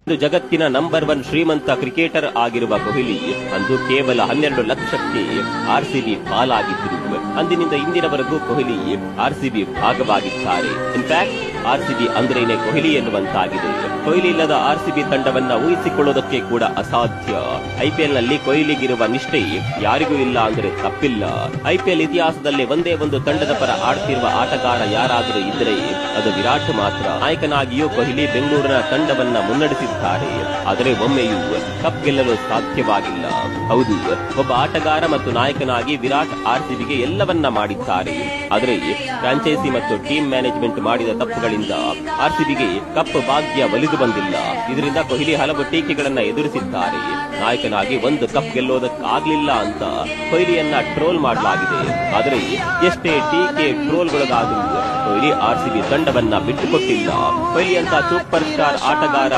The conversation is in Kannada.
ಇದು ಜಗತ್ತಿನ ನಂಬರ್ 1 ಶ್ರೀಮಂತ ಕ್ರಿಕೆಟರ್ ಆಗಿರುವ ಕೊಹ್ಲಿ ಅಂದು ಕೇವಲ 12 ಲಕ್ಷಕ್ಕೆ ಆರ್ಸಿಬಿ ಪಾಲಾಗಿದ್ರು. ಅಂದಿನಿಂದ ಇಂದಿನವರೆಗೂ ಕೊಹ್ಲಿ ಆರ್ಸಿಬಿ ಭಾಗವಾಗಿದ್ದಾರೆ. ಇನ್ಫ್ಯಾಕ್ಟ್ ಆರ್ಸಿಬಿ ಅಂದ್ರೇನೆ ಕೊಹ್ಲಿ ಎನ್ನುವಂತಾಗಿದೆ. ಕೊಹ್ಲಿ ಇಲ್ಲದ ಆರ್ಸಿಬಿ ತಂಡವನ್ನ ಊಹಿಸಿಕೊಳ್ಳೋದಕ್ಕೆ ಕೂಡ ಅಸಾಧ್ಯ. ಐಪಿಎಲ್ ನಲ್ಲಿ ಕೊಹ್ಲಿಗಿರುವ ನಿಷ್ಠೆ ಯಾರಿಗೂ ಇಲ್ಲ ಅಂದ್ರೆ ತಪ್ಪಿಲ್ಲ. ಐಪಿಎಲ್ ಇತಿಹಾಸದಲ್ಲಿ ಒಂದೇ ಒಂದು ತಂಡದ ಪರ ಆಡ್ತಿರುವ ಆಟಗಾರ ಯಾರಾದರೂ ಇದ್ದರೆ ಅದು ವಿರಾಟ್ ಮಾತ್ರ. ನಾಯಕನಾಗಿಯೂ ಕೊಹ್ಲಿ ಬೆಂಗಳೂರಿನ ತಂಡವನ್ನ ಮುನ್ನಡೆಸಿದ್ದಾರೆ. ಆದರೆ ಒಮ್ಮೆಯೂ ಕಪ್ ಗೆಲ್ಲಲು ಸಾಧ್ಯವಾಗಿಲ್ಲ. ಹೌದು, ಒಬ್ಬ ಆಟಗಾರ ಮತ್ತು ನಾಯಕನಾಗಿ ವಿರಾಟ್ ಆರ್ಸಿಬಿಗೆ ಎಲ್ಲವನ್ನ ಮಾಡಿದ್ದಾರೆ. ಆದರೆ ಫ್ರಾಂಚೈಸಿ ಮತ್ತು ಟೀಮ್ ಮ್ಯಾನೇಜ್ಮೆಂಟ್ ಮಾಡಿದ ತಪ್ಪುಗಳಿಂದ ಆರ್ಸಿಬಿಗೆ ಕಪ್ ಭಾಗ್ಯ ಒಲಿದು ಬಂದಿಲ್ಲ. ಇದರಿಂದ ಕೊಹ್ಲಿ ಹಲವು ಟೀಕೆಗಳನ್ನ ಎದುರಿಸಿದ್ದಾರೆ. ನಾಯಕನಾಗಿ ಒಂದು ಕಪ್ ಗೆಲ್ಲೋದಕ್ಕಾಗ್ಲಿಲ್ಲ ಅಂತ ಕೊಹ್ಲಿಯನ್ನ ಟ್ರೋಲ್ ಮಾಡಲಾಗಿದೆ. ಆದರೆ ಎಷ್ಟೇ ಟೀಕೆ ಟ್ರೋಲ್ಗೊಳಗಾದರೂ ಕೊಹ್ಲಿ ಆರ್ಸಿಬಿ ತಂಡವನ್ನ ಬಿಟ್ಟುಕೊಟ್ಟಿಲ್ಲ. ಕೊಹ್ಲಿ ಅಂತ ಸೂಪರ್ ಸ್ಟಾರ್ ಆಟಗಾರ